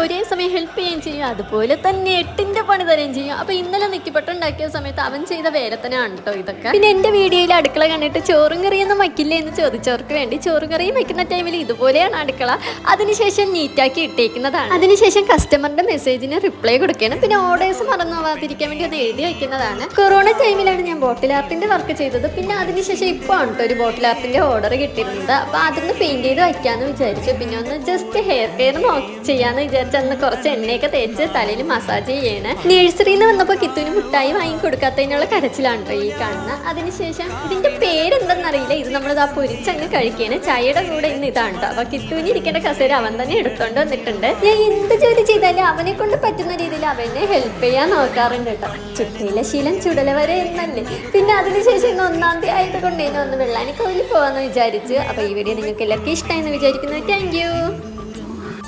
ഒരേ സമയം ഹെൽപ്പ് ചെയ്യുകയും ചെയ്യും, അതുപോലെ തന്നെ 8ന്റെ പണി തരുകയും ചെയ്യും. അപ്പോൾ ഇന്നലെ നെക്കിപ്പട്ടം ഉണ്ടാക്കിയ സമയത്ത് അവൻ ചെയ്ത വേലത്തനാണ് കേട്ടോ ഇതൊക്കെ. പിന്നെ എൻ്റെ വീഡിയോയിൽ അടുക്കള കണ്ടിട്ട് ചോറും കറിയൊന്നും വയ്ക്കില്ലേ എന്ന് ചോദിച്ചവർക്ക് വേണ്ടി ചോറും കറിയും വെക്കുന്ന ടൈമിൽ ഇതുപോലെയാണ് അടുക്കള. അതിനുശേഷം നീറ്റാക്കി ഇട്ടേക്കുന്നതാണ്. അതിനുശേഷം കസ്റ്റമറിന്റെ മെസ്സേജിന് റിപ്ലൈ കൊടുക്കണം. പിന്നെ ഓർഡേഴ്സ് മറന്നു പോകാതിരിക്കാൻ വേണ്ടി അത് എഴുതി വയ്ക്കുന്നതാണ്. കൊറോണ ടൈമിലാണ് ഞാൻ ബോട്ടിൽ ആർട്ടിന്റെ വർക്ക് ചെയ്തത്. പിന്നെ അതിനുശേഷം ഇപ്പോൾ ആണ് കേട്ടോ ഒരു ബോട്ടിൽ ആർട്ടിന്റെ ഓർഡർ കിട്ടിയിരുന്നത്. അപ്പോൾ അതൊന്ന് പെയിന്റ് ചെയ്ത് വയ്ക്കാന്ന് വിചാരിച്ചു. പിന്നെ ഒന്ന് ജസ്റ്റ് ഹെയർ കെയർ ചെയ്യാന്ന് വിചാരിച്ചു. അന്ന് കുറച്ച് എണ്ണയൊക്കെ തേച്ച് തലയിൽ മസാജ് ചെയ്യണേ. നഴ്സറിയിൽ നിന്ന് വന്നപ്പോൾ കിത്തുവിന് മുട്ടായി വാങ്ങി കൊടുക്കാത്തതിനുള്ള കരച്ചിലാണ് കേട്ടോ ഈ കാണുന്നത്. അതിനുശേഷം ഇതിന്റെ പേരെന്തെന്നറിയില്ല, ഇത് നമ്മളിത് ആ പൊരിച്ചങ്ങ് കഴിക്കുകയാണ്. ചായയുടെ കൂടെ ഇന്ന് ഇതാണ് കേട്ടോ. അപ്പോൾ കിത്തുവിന് ഇരിക്കേണ്ട കസേര അവൻ തന്നെ എടുത്തോണ്ട് വന്നിട്ടുണ്ട്. ഞാൻ എന്ത് ജോലി ചെയ്താലും അവനെ കൊണ്ട് പറ്റുന്ന രീതിയിൽ അവനെ ഹെൽപ്പ് ചെയ്യാൻ നോക്കാറുണ്ട് കേട്ടോ. ചുട്ടയിലെ ശീലം ചുടല വരെ എന്നല്ലേ. പിന്നെ അതിനുശേഷം ഇന്ന് 1-ാം തീയതി ആയത് കൊണ്ട് ഒന്ന് വെള്ളാനിക്കോവിൽ പോകാമെന്ന് വിചാരിച്ചു. അപ്പോൾ ഈ വീഡിയോ നിങ്ങൾക്ക് എല്ലാവർക്കും ഇഷ്ടമായെന്ന് വിചാരിക്കുന്നു. Thank you.